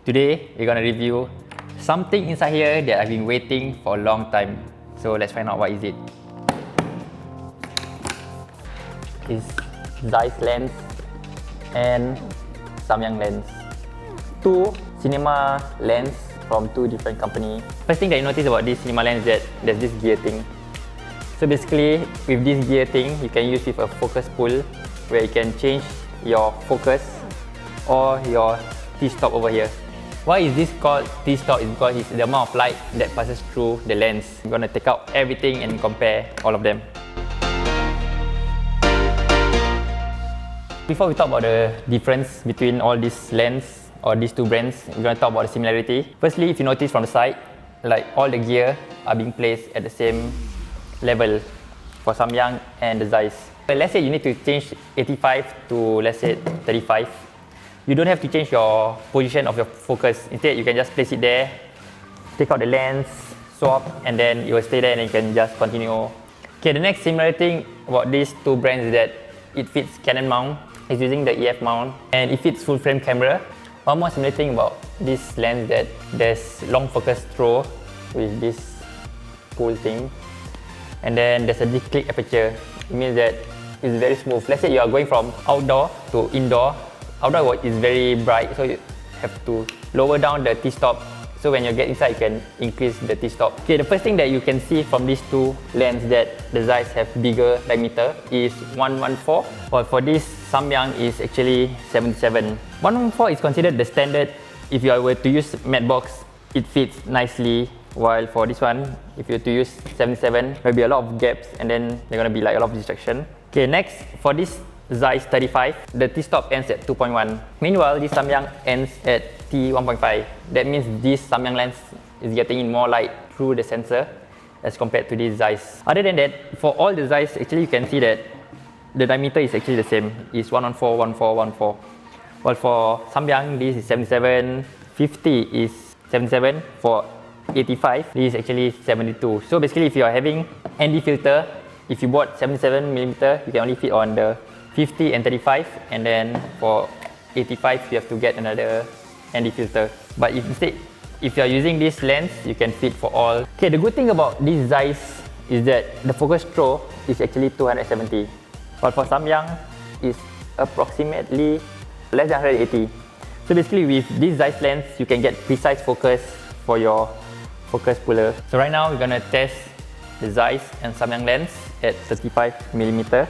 Today, we're gonna review something inside here that I've been waiting for a long time. So let's find out what is it. It's Zeiss lens and Samyang lens. Two cinema lens from two different companies. First thing that you notice about this cinema lens is that there's this gear thing. So basically, with this gear thing, you can use with a focus pull where you can change your focus or your T-stop over here. Why is this called T-stop? Is because it's the amount of light that passes through the lens. I'm gonna take out everything and compare all of them. Before we talk about the difference between all these lens or these two brands, we're gonna talk about the similarity. Firstly, if you notice from the side, like all the gear are being placed at the same level for Samyang and the Zeiss. But let's say you need to change 85 to let's say 35. You don't have to change your position of your focus. Instead, you can just place it there, take out the lens, swap, and then it will stay there and you can just continue. Okay, the next similar thing about these two brands is that it fits Canon mount. It's using the EF mount and it fits full frame camera. One more similar thing about this lens is that there's long focus throw with this pull thing. And then there's a declick aperture. It means that it's very smooth. Let's say you are going from outdoor to indoor. Outdoor is very bright, so you have to lower down the T-stop. So when you get inside, you can increase the T-stop. Okay, the first thing that you can see from these two lenses that the Zeiss have bigger diameter is 114. While for this Samyang is actually 77. 114 is considered the standard. If you were to use matte box, it fits nicely. While for this one, if you were to use 77, there'll be a lot of gaps and then there's gonna be like a lot of distraction. Okay, next for this Zeiss 35, the T-stop ends at 2.1. Meanwhile, this Samyang ends at T1.5. That means this Samyang lens is getting in more light through the sensor as compared to this Zeiss. Other than that, for all the Zeiss, actually you can see that the diameter is actually the same. It's 114, 14, 14. While for Samyang, this is 77, 50 is 77. For 85, this is actually 72. So basically, if you are having ND filter, if you bought 77mm, you can only fit on the 50 and 35, and then for 85 you have to get another ND filter. But if you are using this lens, you can fit for all. Okay, the good thing about this Zeiss is that the focus throw is actually 270, but for Samyang is approximately less than 180. So basically with this Zeiss lens, you can get precise focus for your focus puller. So right now we're gonna test the Zeiss and Samyang lens at 35mm.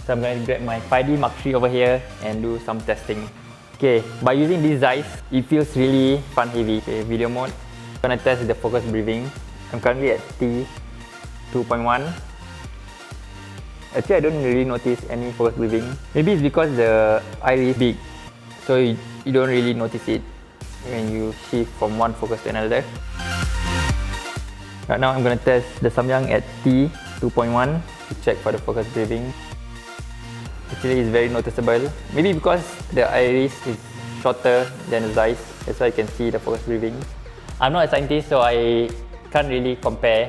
So I'm going to grab my 5D Mark III over here and do some testing. Okay, by using this Zeiss, it feels really front heavy. Okay, video mode. I'm going to test the focus breathing. I'm currently at T2.1. Actually, I don't really notice any focus breathing. Maybe it's because the iris is big, so you don't really notice it when you shift from one focus to another. Right now, I'm going to test the Samyang at T2.1 to check for the focus breathing. Actually, it's very noticeable. Maybe because the iris is shorter than the Zeiss, that's why you can see the focus breathing. I'm not a scientist, so I can't really compare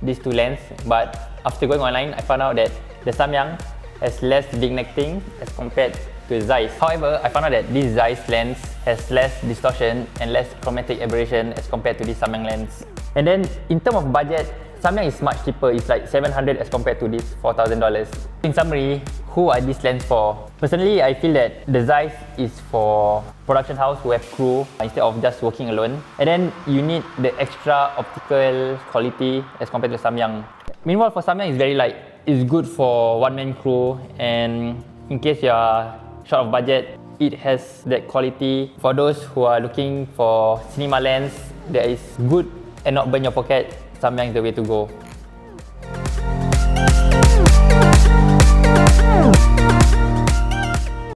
these two lenses. But after going online, I found out that the Samyang has less vignetting as compared to the Zeiss. However, I found out that this Zeiss lens has less distortion and less chromatic aberration as compared to this Samyang lens. And then, in terms of budget, Samyang is much cheaper. It's like $700 as compared to this $4,000. In summary, who are these lenses for? Personally, I feel that the Zeiss is for production house who have crew instead of just working alone. And then you need the extra optical quality as compared to Samyang. Meanwhile, for Samyang, it's very light. It's good for one-man crew, and in case you are short of budget, it has that quality. For those who are looking for cinema lens that is good and not burn your pocket, Samyang is the way to go.